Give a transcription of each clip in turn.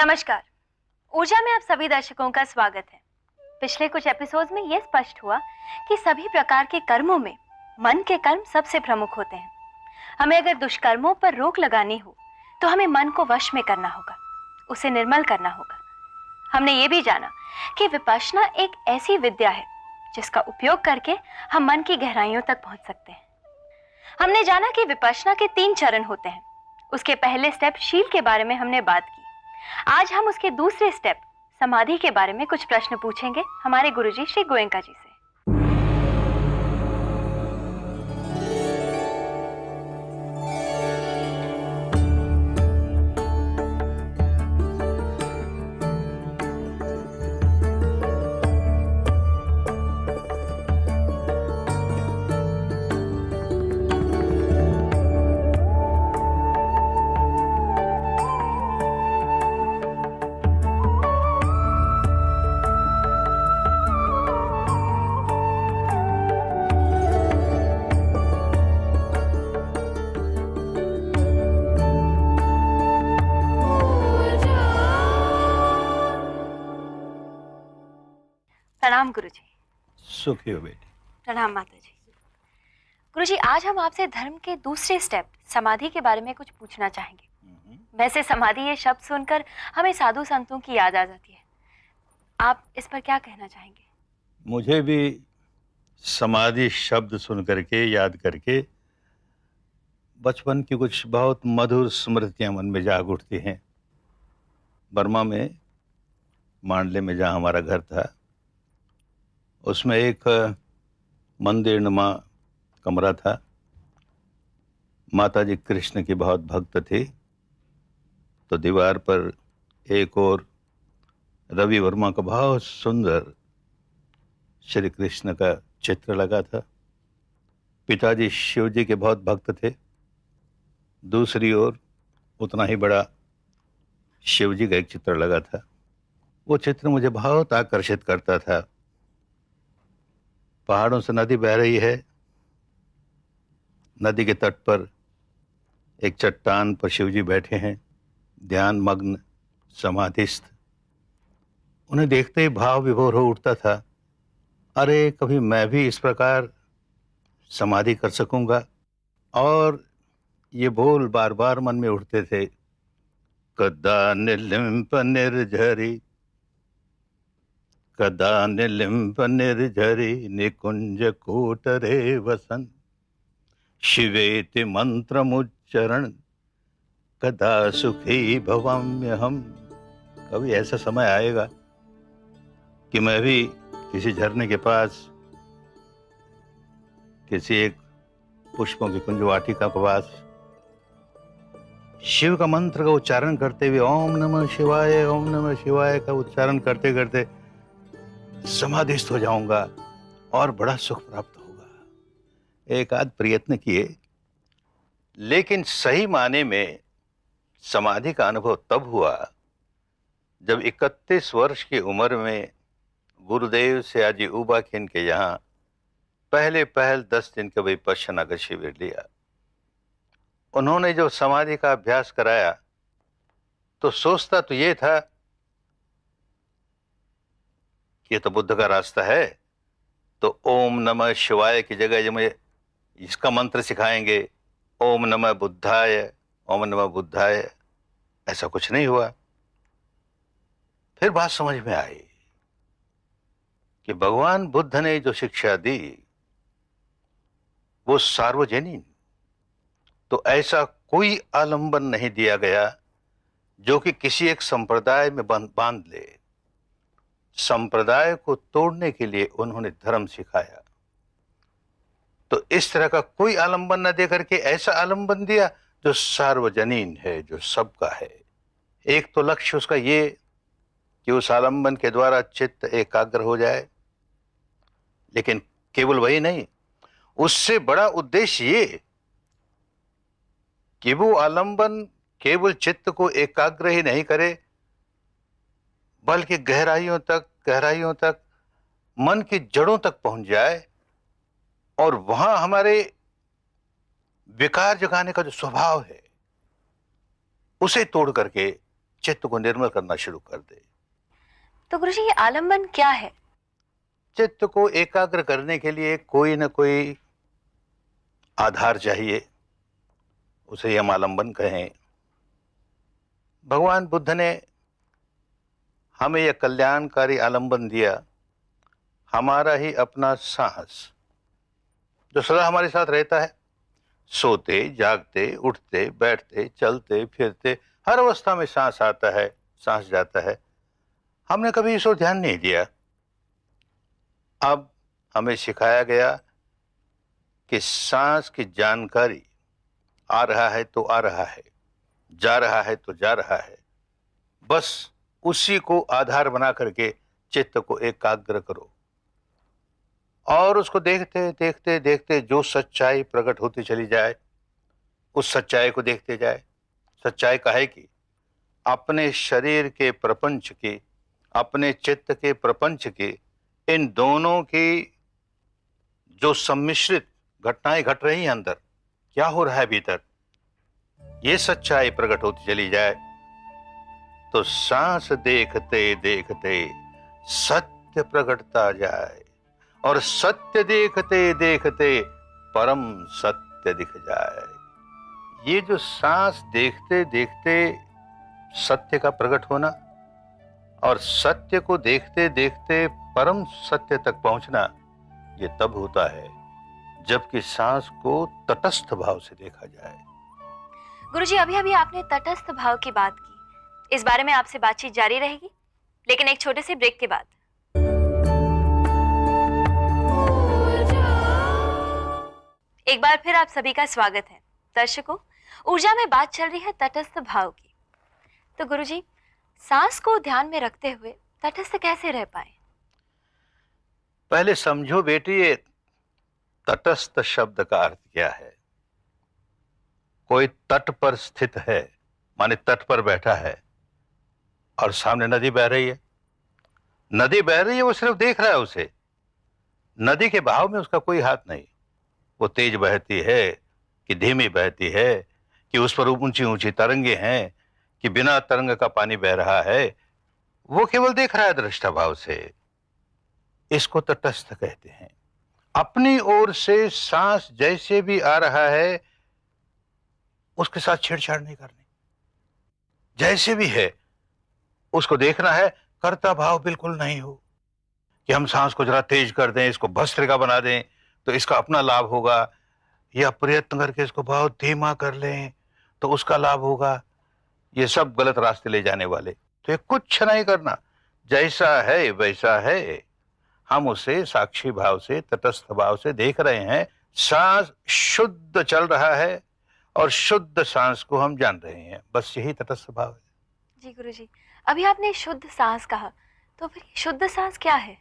नमस्कार। ऊर्जा में आप सभी दर्शकों का स्वागत है। पिछले कुछ एपिसोड्स में यह स्पष्ट हुआ कि सभी प्रकार के कर्मों में मन के कर्म सबसे प्रमुख होते हैं। हमें अगर दुष्कर्मों पर रोक लगानी हो तो हमें मन को वश में करना होगा, उसे निर्मल करना होगा। हमने ये भी जाना कि विपश्यना एक ऐसी विद्या है जिसका उपयोग करके हम मन की गहराइयों तक पहुंच सकते हैं। हमने जाना कि विपश्यना के 3 चरण होते हैं। उसके पहले स्टेप शील के बारे में हमने बात की। आज हम उसके दूसरे स्टेप समाधि के बारे में कुछ प्रश्न पूछेंगे हमारे गुरुजी श्री गोयंका जी से। प्रणाम गुरुजी। सुखी हो बेटी। प्रणाम माता जी। गुरुजी, आज हम आपसे धर्म के दूसरे स्टेप समाधि के बारे में कुछ पूछना चाहेंगे। वैसे समाधि ये शब्द सुनकर हमें साधु संतों की याद आ जाती है, आप इस पर क्या कहना चाहेंगे? मुझे भी समाधि शब्द सुन करके याद करके बचपन की कुछ बहुत मधुर स्मृतियां मन में जाग उठती हैं। बर्मा में मांडले में जहाँ हमारा घर था, उसमें एक मंदिर नुमा कमरा था। माताजी कृष्ण की बहुत भक्त थी, तो दीवार पर एक और रवि वर्मा का बहुत सुंदर श्री कृष्ण का चित्र लगा था। पिताजी शिव जी के बहुत भक्त थे। दूसरी ओर उतना ही बड़ा शिव जी का एक चित्र लगा था। वो चित्र मुझे बहुत आकर्षित करता था। पहाड़ों से नदी बह रही है। नदी के तट पर एक चट्टान पर शिवजी बैठे हैं, ध्यान मग्न, समाधिस्थ। उन्हें देखते ही भाव विभोर हो उठता था। अरे, कभी मैं भी इस प्रकार समाधि कर सकूंगा। और ये बोल बार बार मन में उठते थे। कदा निलिम्प निर्झरी, कदा निलिम्प निर्झरी, निकुंज कोटरे वसन, शिवेति मंत्रमुच्चरण, कदा सुखी भवाम्य हम। कभी ऐसा समय आएगा कि मैं भी किसी झरने के पास, किसी एक पुष्पों की कुंज वाटिका के पास शिव का मंत्र का उच्चारण करते हुए ओम नमः शिवाय का उच्चारण करते करते समाधिस्थ हो जाऊंगा और बड़ा सुख प्राप्त होगा। एक आध प्रयत्न किए, लेकिन सही माने में समाधि का अनुभव तब हुआ जब 31 वर्ष की उम्र में गुरुदेव सयाजी उबाखिन के यहाँ पहले 10 दिन का विपश्यना का शिविर लिया। उन्होंने जो समाधि का अभ्यास कराया, तो सोचता तो ये था कि ये तो बुद्ध का रास्ता है, तो ओम नमः शिवाय की जगह जो मुझे इसका मंत्र सिखाएंगे, ओम नमः बुद्धाय, ओम नमः बुद्धाय, ऐसा कुछ नहीं हुआ। फिर बात समझ में आई कि भगवान बुद्ध ने जो शिक्षा दी वो सार्वजनीन, तो ऐसा कोई आलंबन नहीं दिया गया जो कि किसी एक संप्रदाय में बांध ले। संप्रदाय को तोड़ने के लिए उन्होंने धर्म सिखाया। तो इस तरह का कोई आलंबन न दे करके ऐसा आलंबन दिया जो सार्वजनीन है, जो सबका है। एक तो लक्ष्य उसका ये कि उस आलंबन के द्वारा चित्त एकाग्र हो जाए, लेकिन केवल वही नहीं, उससे बड़ा उद्देश्य ये कि वो आलंबन केवल चित्त को एकाग्र ही नहीं करे, बल्कि गहराइयों तक मन की जड़ों तक पहुंच जाए और वहां हमारे विकार जगाने का जो स्वभाव है उसे तोड़ करके चित्त को निर्मल करना शुरू कर दे। तो गुरुजी, ये आलंबन क्या है? चित्त को एकाग्र करने के लिए कोई न कोई आधार चाहिए, उसे हम आलंबन कहें। भगवान बुद्ध ने हमें यह कल्याणकारी आलंबन दिया, हमारा ही अपना साहस, जो सदा हमारे साथ रहता है। सोते जागते, उठते बैठते, चलते फिरते, हर अवस्था में सांस आता है, सांस जाता है। हमने कभी इस ओर ध्यान नहीं दिया। अब हमें सिखाया गया कि सांस की जानकारी आ रहा है तो आ रहा है, जा रहा है तो जा रहा है। बस उसी को आधार बना करके चित्त को एकाग्र करो और उसको देखते देखते देखते जो सच्चाई प्रकट होती चली जाए, उस सच्चाई को देखते जाए। सच्चाई का है कि अपने शरीर के प्रपंच की, अपने चित्त के प्रपंच की, इन दोनों की जो सम्मिश्रित घटनाएं घट रही हैं अंदर, क्या हो रहा है भीतर, ये सच्चाई प्रकट होती चली जाए तो सांस देखते देखते सत्य प्रकटता जाए और सत्य देखते देखते परम सत्य दिख जाए। ये जो सांस देखते देखते सत्य का प्रकट होना और सत्य को देखते देखते परम सत्य तक पहुंचना, ये तब होता है जबकि सांस को तटस्थ भाव से देखा जाए। गुरुजी, अभी अभी आपने तटस्थ भाव की बात की। इस बारे में आपसे बातचीत जारी रहेगी, लेकिन एक छोटे से ब्रेक के बाद। एक बार फिर आप सभी का स्वागत है। दर्शकों, ऊर्जा में बात चल रही है तटस्थ भाव की। तो गुरुजी, सांस को ध्यान में रखते हुए तटस्थ कैसे रह पाए? पहले समझो बेटी, ये तटस्थ शब्द का अर्थ क्या है। कोई तट पर स्थित है, माने तट पर बैठा है और सामने नदी बह रही है। नदी बह रही है, वो सिर्फ देख रहा है उसे। नदी के बहाव में उसका कोई हाथ नहीं। वो तेज बहती है कि धीमी बहती है, कि उस पर ऊंची ऊंची तरंगे हैं कि बिना तरंग का पानी बह रहा है, वो केवल देख रहा है दृष्टा भाव से। इसको तटस्थ कहते हैं। अपनी ओर से सांस जैसे भी आ रहा है उसके साथ छेड़छाड़ नहीं करनी। जैसे भी है उसको देखना है, कर्ता भाव बिल्कुल नहीं हो कि हम सांस को जरा तेज कर दें, इसको भस्त्रिका बना दें तो इसका अपना लाभ होगा, या प्रयत्न करके इसको भाव धीमा कर लें तो उसका लाभ होगा। ये सब गलत रास्ते ले जाने वाले। तो ये कुछ नहीं करना, जैसा है वैसा है। हम उसे साक्षी भाव से, तटस्थ भाव से देख रहे हैं। सांस शुद्ध चल रहा है और शुद्ध सांस को हम जान रहे हैं। बस यही तटस्थ भाव है। जी गुरुजी, अभी आपने शुद्ध सांस कहा, तो फिर शुद्ध सांस क्या है?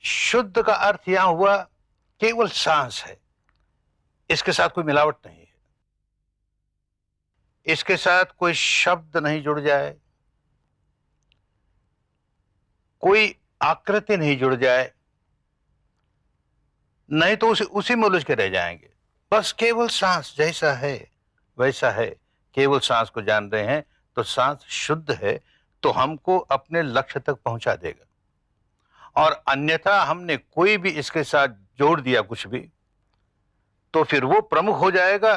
शुद्ध का अर्थ यहां हुआ केवल सांस है, इसके साथ कोई मिलावट नहीं है, इसके साथ कोई शब्द नहीं जुड़ जाए, कोई आकृति नहीं जुड़ जाए, नहीं तो उसी में उलझ के रह जाएंगे। बस केवल सांस जैसा है वैसा है, केवल सांस को जान रहे हैं तो सांस शुद्ध है तो हमको अपने लक्ष्य तक पहुंचा देगा। और अन्यथा हमने कोई भी इसके साथ जोड़ दिया कुछ भी, तो फिर वो प्रमुख हो जाएगा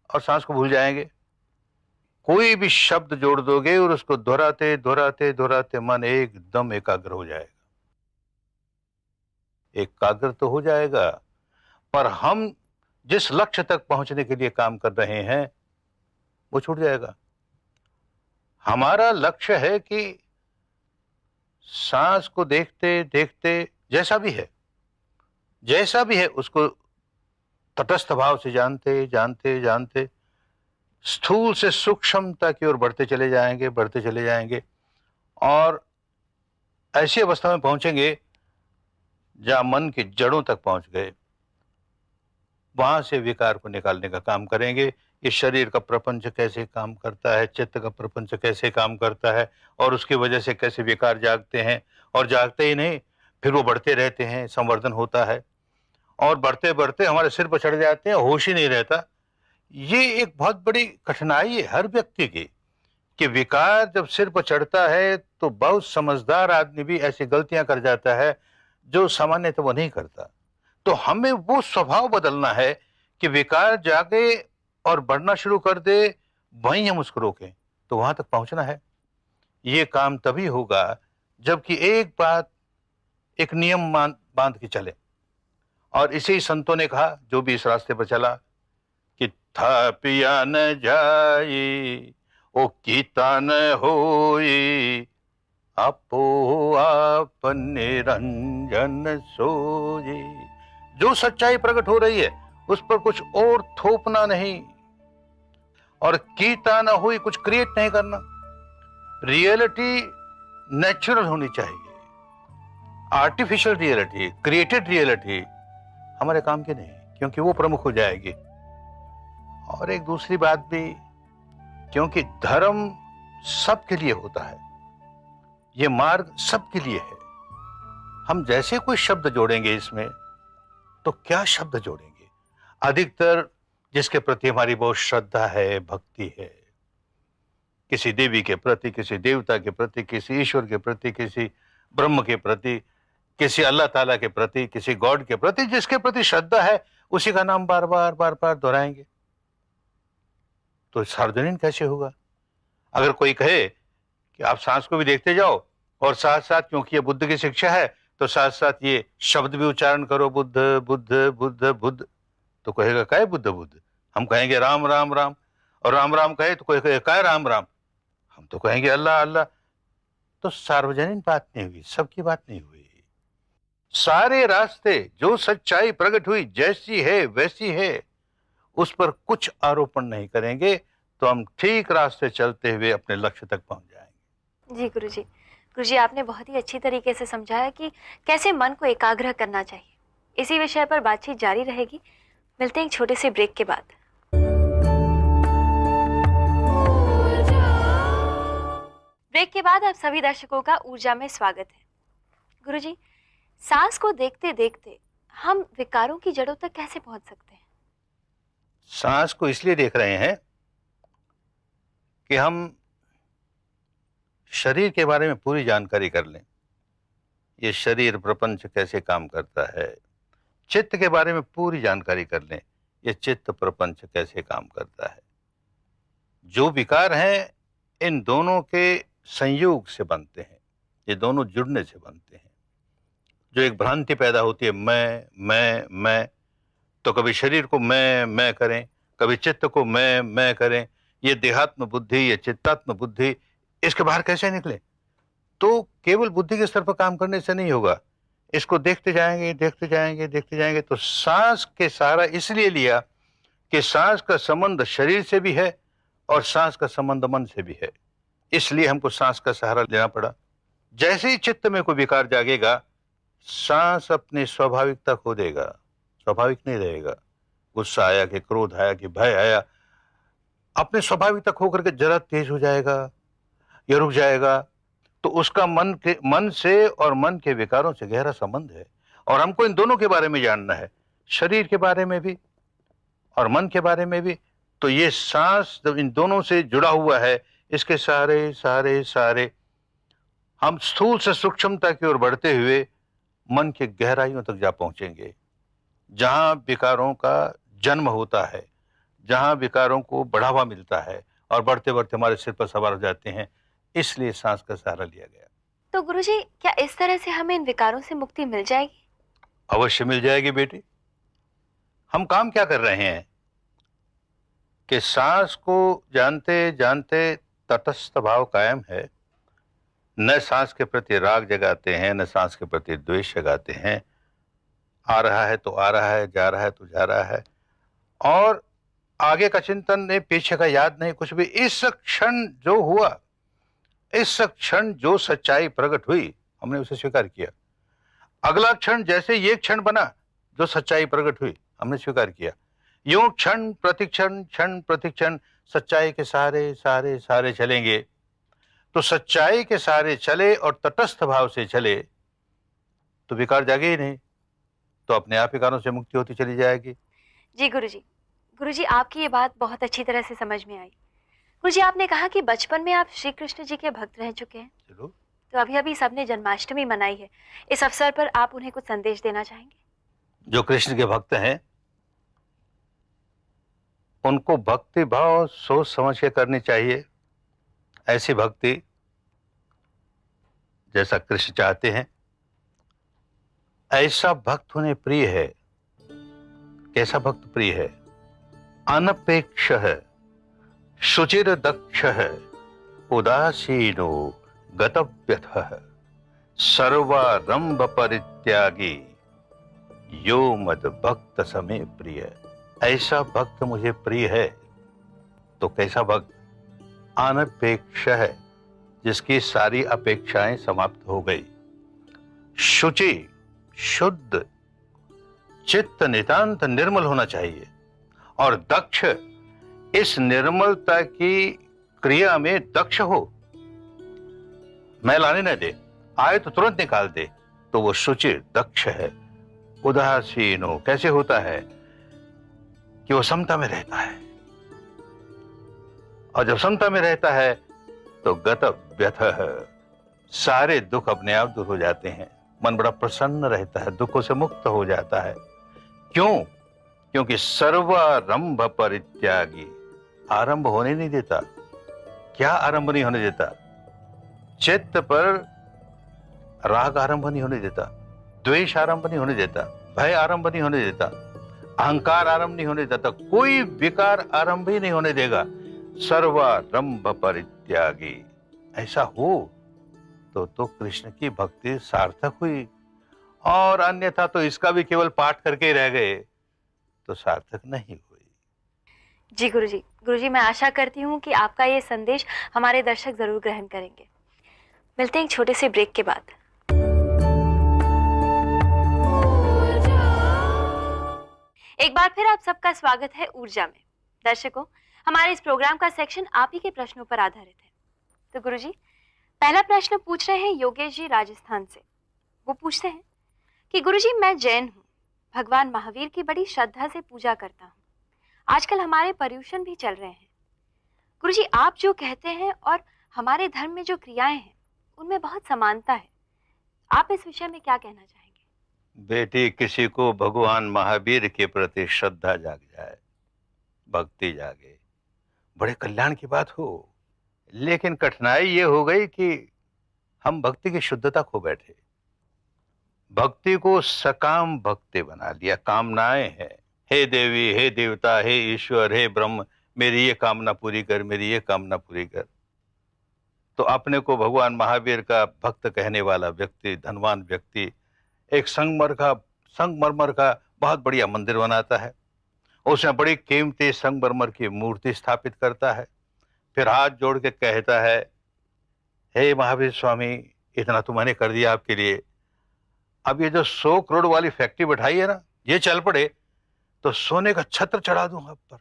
और सांस को भूल जाएंगे। कोई भी शब्द जोड़ दोगे और उसको दोहराते दोहराते दोहराते मन एकदम एकाग्र हो जाएगा। एकाग्र तो हो जाएगा, पर हम जिस लक्ष्य तक पहुंचने के लिए काम कर रहे हैं वो छूट जाएगा। हमारा लक्ष्य है कि सांस को देखते देखते जैसा भी है उसको तटस्थ भाव से जानते जानते जानते स्थूल से सूक्ष्मता की ओर बढ़ते चले जाएंगे और ऐसी अवस्था में पहुंचेंगे जहां मन की जड़ों तक पहुंच गए। वहां से विकार को निकालने का काम करेंगे। ये शरीर का प्रपंच कैसे काम करता है, चित्त का प्रपंच कैसे काम करता है और उसकी वजह से कैसे विकार जागते हैं, और जागते ही नहीं फिर वो बढ़ते रहते हैं, संवर्धन होता है और बढ़ते बढ़ते हमारे सिर पर चढ़ जाते हैं, होश ही नहीं रहता। ये एक बहुत बड़ी कठिनाई है हर व्यक्ति की कि विकार जब सिर पर चढ़ता है तो बहुत समझदार आदमी भी ऐसी गलतियां कर जाता है जो सामान्यतः वो नहीं करता। तो हमें वो स्वभाव बदलना है कि विकार जागे और बढ़ना शुरू कर दे, वहीं हम उसको रोकें। तो वहां तक पहुंचना है। ये काम तभी होगा जबकि एक बात, एक नियम बांध के चले। और इसे ही संतों ने कहा, जो भी इस रास्ते पर चला, कि था पिया न जाई, ओ कीता न होई, आपो आप निरंजन सोई। जो सच्चाई प्रकट हो रही है उस पर कुछ और थोपना नहीं, और कीता न हुई, कुछ क्रिएट नहीं करना। रियलिटी नेचुरल होनी चाहिए। आर्टिफिशियल रियलिटी, क्रिएटेड रियलिटी हमारे काम की नहीं, क्योंकि वो प्रमुख हो जाएगी। और एक दूसरी बात भी, क्योंकि धर्म सबके लिए होता है, ये मार्ग सबके लिए है। हम जैसे कोई शब्द जोड़ेंगे इसमें, तो क्या शब्द जोड़ेंगे? अधिकतर जिसके प्रति हमारी बहुत श्रद्धा है, भक्ति है, किसी देवी के प्रति, किसी देवता के प्रति, किसी ईश्वर के प्रति, किसी ब्रह्म के प्रति, किसी अल्लाह ताला के प्रति, किसी गॉड के प्रति, जिसके प्रति श्रद्धा है उसी का नाम बार बार बार बार दोहराएंगे। तो सार्वजनिक कैसे होगा? अगर कोई कहे कि आप सांस को भी देखते जाओ और साथ साथ, क्योंकि ये बुद्ध की शिक्षा है, तो साथ साथ ये शब्द भी उच्चारण करो, बुद्ध बुद्ध बुद्ध बुद्ध, तो कहेगा काय बुद्ध बुद्ध? हम कहेंगे राम राम राम। और राम राम कहे तो कोई कहे काय राम राम? हम तो कहेंगे अल्लाह अल्लाह। तो सार्वजनिक बात नहीं हुई, सबकी बात नहीं हुई। सारे रास्ते, जो सच्चाई प्रकट हुई जैसी है वैसी है, उस पर कुछ आरोपण नहीं करेंगे, तो हम ठीक रास्ते चलते हुए अपने लक्ष्य तक पहुंच जाएंगे। जी गुरुजी, गुरुजी आपने बहुत ही अच्छी तरीके से समझाया कि कैसे मन को एकाग्र करना चाहिए। इसी विषय पर बातचीत जारी रहेगी। मिलते हैं एक छोटे से ब्रेक के बाद। ब्रेक के बाद आप सभी दर्शकों का ऊर्जा में स्वागत है। गुरुजी, सांस को देखते देखते हम विकारों की जड़ों तक कैसे पहुंच सकते हैं? सांस को इसलिए देख रहे हैं कि हम शरीर के बारे में पूरी जानकारी कर लें। ये शरीर प्रपंच कैसे काम करता है। चित्त के बारे में पूरी जानकारी कर लें, ये चित्त प्रपंच कैसे काम करता है। जो विकार हैं, इन दोनों के संयोग से बनते हैं, ये दोनों जुड़ने से बनते हैं। जो एक भ्रांति पैदा होती है, मैं, तो कभी शरीर को मैं करें, कभी चित्त को मैं करें। ये देहात्म बुद्धि, ये चित्तात्म बुद्धि, इसके बाहर कैसे निकले? तो केवल बुद्धि के स्तर पर काम करने से नहीं होगा। इसको देखते जाएंगे देखते जाएंगे देखते जाएंगे। तो सांस के सहारा इसलिए लिया कि सांस का संबंध शरीर से भी है और सांस का संबंध मन से भी है, इसलिए हमको सांस का सहारा लेना पड़ा। जैसे ही चित्त में कोई विकार जागेगा, सांस अपनी स्वाभाविकता खो देगा, स्वाभाविक नहीं रहेगा। गुस्सा आया कि क्रोध आया कि भय आया, अपने स्वाभाविकता खो करके जरा तेज हो जाएगा या रुक जाएगा। तो उसका मन से और मन के विकारों से गहरा संबंध है। और हमको इन दोनों के बारे में जानना है, शरीर के बारे में भी और मन के बारे में भी। तो ये सांस जब इन दोनों से जुड़ा हुआ है, इसके सारे सारे सारे हम स्थूल से सूक्ष्मता की ओर बढ़ते हुए मन के गहराइयों तक जा पहुंचेंगे, जहां विकारों का जन्म होता है, जहां विकारों को बढ़ावा मिलता है और बढ़ते बढ़ते हमारे सिर पर सवार हो जाते हैं। इसलिए सांस का सहारा लिया गया। तो गुरुजी, क्या इस तरह से हमें इन विकारों से मुक्ति मिल जाएगी? अवश्य मिल जाएगी बेटी। हम काम क्या कर रहे हैं कि सांस को जानते जानते तटस्थ भाव कायम है। न सांस के प्रति राग जगाते हैं, न सांस के प्रति द्वेष जगाते हैं। आ रहा है तो आ रहा है, जा रहा है तो जा रहा है, और आगे का चिंतन नहीं, पीछे का याद नहीं, कुछ भी। इस क्षण जो हुआ, इस क्षण जो सच्चाई प्रकट हुई, हमने उसे स्वीकार किया। अगला क्षण जैसे ये क्षण बना जो सच्चाई प्रकट हुई, हमने स्वीकार किया। यूं क्षण प्रतिक्षण सच्चाई के सारे सारे सारे चलेंगे। तो सच्चाई के सारे चले और तटस्थ भाव से चले तो विकार जागे ही नहीं, तो अपने आप विकारों से मुक्ति होती चली जाएगी। जी गुरुजी, गुरुजी आपकी ये बात बहुत अच्छी तरह से समझ में आई। गुरुजी, आपने कहा कि बचपन में आप श्री कृष्ण जी के भक्त रह चुके हैं। जरूर। तो अभी अभी सबने जन्माष्टमी मनाई है, इस अवसर पर आप उन्हें कुछ संदेश देना चाहेंगे? जो कृष्ण के भक्त हैं उनको भक्ति भाव सोच समझ के करनी चाहिए। ऐसी भक्ति जैसा कृष्ण चाहते हैं, ऐसा भक्त उन्हें प्रिय है। कैसा भक्त प्रिय है? अनपेक्ष है, शुचिर दक्ष है, उदासीनो गतव्यथः, सर्वारंभ परित्यागी, यो मद भक्त समे प्रिय। ऐसा भक्त मुझे प्रिय है। तो कैसा भक्त? अनपेक्ष है, जिसकी सारी अपेक्षाएं समाप्त हो गई। शुचि, शुद्ध, चित्त नितांत निर्मल होना चाहिए। और दक्ष, इस निर्मलता की क्रिया में दक्ष हो, मैल आने न दे, आए तो तुरंत निकाल दे। तो वो शुचि दक्ष है। उदासीन हो, कैसे होता है कि वो समता में रहता है, और जब समता में रहता है तो गत व्यथ है, सारे दुख अपने आप दूर हो जाते हैं। मन बड़ा प्रसन्न रहता है, दुखों से मुक्त हो जाता है। क्यों? क्योंकि सर्वारंभ परित्यागी, आरंभ होने नहीं देता। क्या आरंभ नहीं होने देता? चित्त पर राग आरंभ नहीं होने देता, द्वेष आरंभ नहीं होने देता, भय आरंभ नहीं होने देता, अहंकार आरंभ नहीं होने देता, कोई विकार आरंभ ही नहीं होने देगा। सर्वारंभ परित्यागी, ऐसा हो तो कृष्ण की भक्ति सार्थक हुई। और अन्यथा तो इसका भी केवल पाठ करके ही रह गए तो सार्थक नहीं हुई। जी गुरुजी, गुरुजी मैं आशा करती हूँ कि आपका ये संदेश हमारे दर्शक जरूर ग्रहण करेंगे। मिलते हैं एक छोटे से ब्रेक के बाद। एक बार फिर आप सबका स्वागत है ऊर्जा में। दर्शकों, हमारे इस प्रोग्राम का सेक्शन आप ही के प्रश्नों पर आधारित है। तो गुरुजी, पहला प्रश्न पूछ रहे हैं योगेश जी राजस्थान से। वो पूछते हैं कि गुरुजी, मैं जैन हूँ, भगवान महावीर की बड़ी श्रद्धा से पूजा करता हूँ। आजकल हमारे पर्यूषण भी चल रहे हैं। गुरुजी, आप जो कहते हैं और हमारे धर्म में जो क्रियाएं हैं उनमें बहुत समानता है। आप इस विषय में क्या कहना चाहेंगे? बेटी, किसी को भगवान महावीर के प्रति श्रद्धा जाग जाए, भक्ति जागे, बड़े कल्याण की बात हो। लेकिन कठिनाई ये हो गई कि हम भक्ति की शुद्धता खो बैठे। भक्ति को सकाम भक्ति बना लिया। कामनाएं हैं, हे देवी, हे देवता, हे ईश्वर, हे ब्रह्म, मेरी ये कामना पूरी कर, मेरी ये कामना पूरी कर। तो अपने को भगवान महावीर का भक्त कहने वाला व्यक्ति, धनवान व्यक्ति, एक संगमरमर का बहुत बढ़िया मंदिर बनाता है। उसमें बड़ी कीमती संगमरमर की मूर्ति स्थापित करता है। फिर हाथ जोड़ के कहता है, हे महावीर स्वामी, इतना तो मैंने कर दिया आपके लिए। अब ये जो 100 करोड़ वाली फैक्ट्री बैठाई है ना, ये चल पड़े तो सोने का छत्र चढ़ा दूंगा आप पर।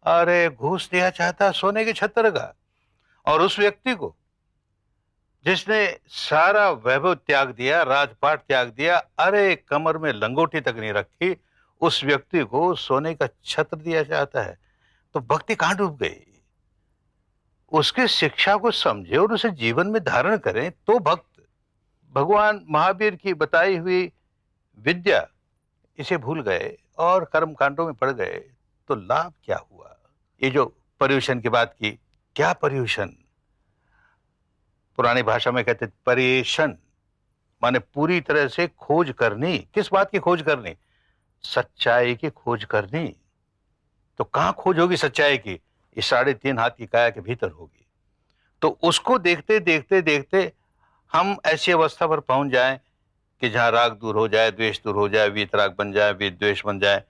अरे घूस दिया चाहता सोने के छत्र का। और उस व्यक्ति को जिसने सारा वैभव त्याग दिया, राजपाट त्याग दिया, अरे कमर में लंगोटी तक नहीं रखी, उस व्यक्ति को सोने का छत्र दिया जाता है। तो भक्ति कहां डूब गई? उसके शिक्षा को समझे और उसे जीवन में धारण करें तो भक्त। भगवान महावीर की बताई हुई विद्या इसे भूल गए और कर्म कांडों में पड़ गए तो लाभ क्या हुआ? ये जो पर्यूषण की बात की, क्या पर्यूषण? पुरानी भाषा में कहते पर्येषण, माने पूरी तरह से खोज करनी। किस बात की खोज करनी? सच्चाई की खोज करनी। तो कहां खोज होगी सच्चाई की? ये 3.5 हाथ की काया के भीतर होगी। तो उसको देखते देखते देखते हम ऐसी अवस्था पर पहुंच जाएं कि जहां राग दूर हो जाए, द्वेष दूर हो जाए, वीतराग बन जाए, विद्वेष बन जाए,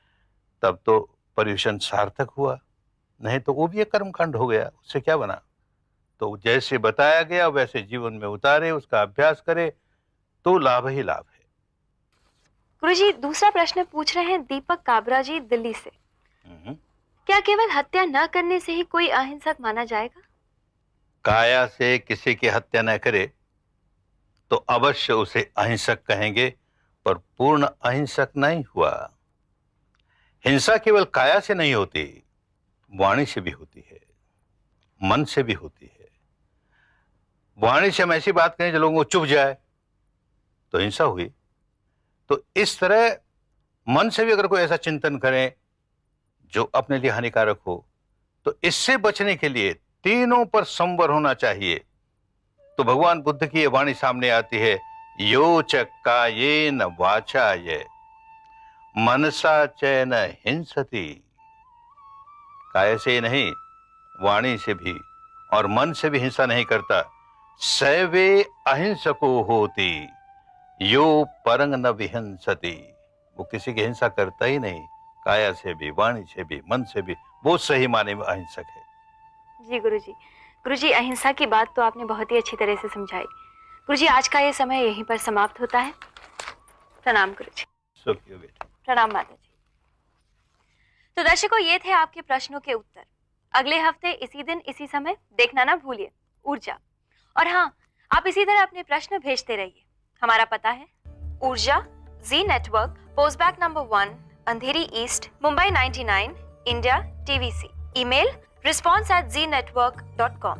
तब तो पर्यूषण सार्थक हुआ। नहीं तो वो भी एक कर्मकांड हो गया, उससे क्या बना? तो जैसे बताया गया वैसे जीवन में उतारे, उसका अभ्यास करे तो लाभ ही लाभ है। गुरुजी, दूसरा प्रश्न पूछ रहे हैं दीपक काबरा जी दिल्ली से। क्या केवल हत्या न करने से ही कोई अहिंसक माना जाएगा? काया से किसी की हत्या न करे तो अवश्य उसे अहिंसक कहेंगे, पर पूर्ण अहिंसक नहीं हुआ। हिंसा केवल काया से नहीं होती, वाणी से भी होती है। मन से भी होती है। वाणी से हम ऐसी बात करें जो लोगों को चुभ जाए तो हिंसा हुई। तो इस तरह मन से भी अगर कोई ऐसा चिंतन करें जो अपने लिए हानिकारक हो, तो इससे बचने के लिए तीनों पर संवर होना चाहिए। तो भगवान बुद्ध की ये वाणी सामने आती है, यो च कायेन वाचा ये मनसा चैन हिंसति। काय से नहीं, वाणी से भी और मन से भी हिंसा नहीं करता। सैवे अहिंसको होती यो परंग न विहिंसति। वो किसी की हिंसा करता ही नहीं, काया से भी, वाणी से भी, मन से भी, वो सही माने में अहिंसक है। जी गुरुजी, अहिंसा की बात तो आपने बहुत ही अच्छी तरह से समझाई। गुरुजी, आज का ये समय यहीं पर समाप्त होता है। प्रणाम गुरुजी। सुखियो बेटा। प्रणाम माता जी। तो दर्शकों, ये थे आपके प्रश्नों के उत्तर। अगले हफ्ते इसी दिन इसी समय देखना ना भूलिए ऊर्जा। और हाँ, आप इसी तरह अपने प्रश्न भेजते रहिए। हमारा पता है ऊर्जा, Zee network, postbag number 1, Andheri east, Mumbai 99, India, TVC। Email response@znetwork.com।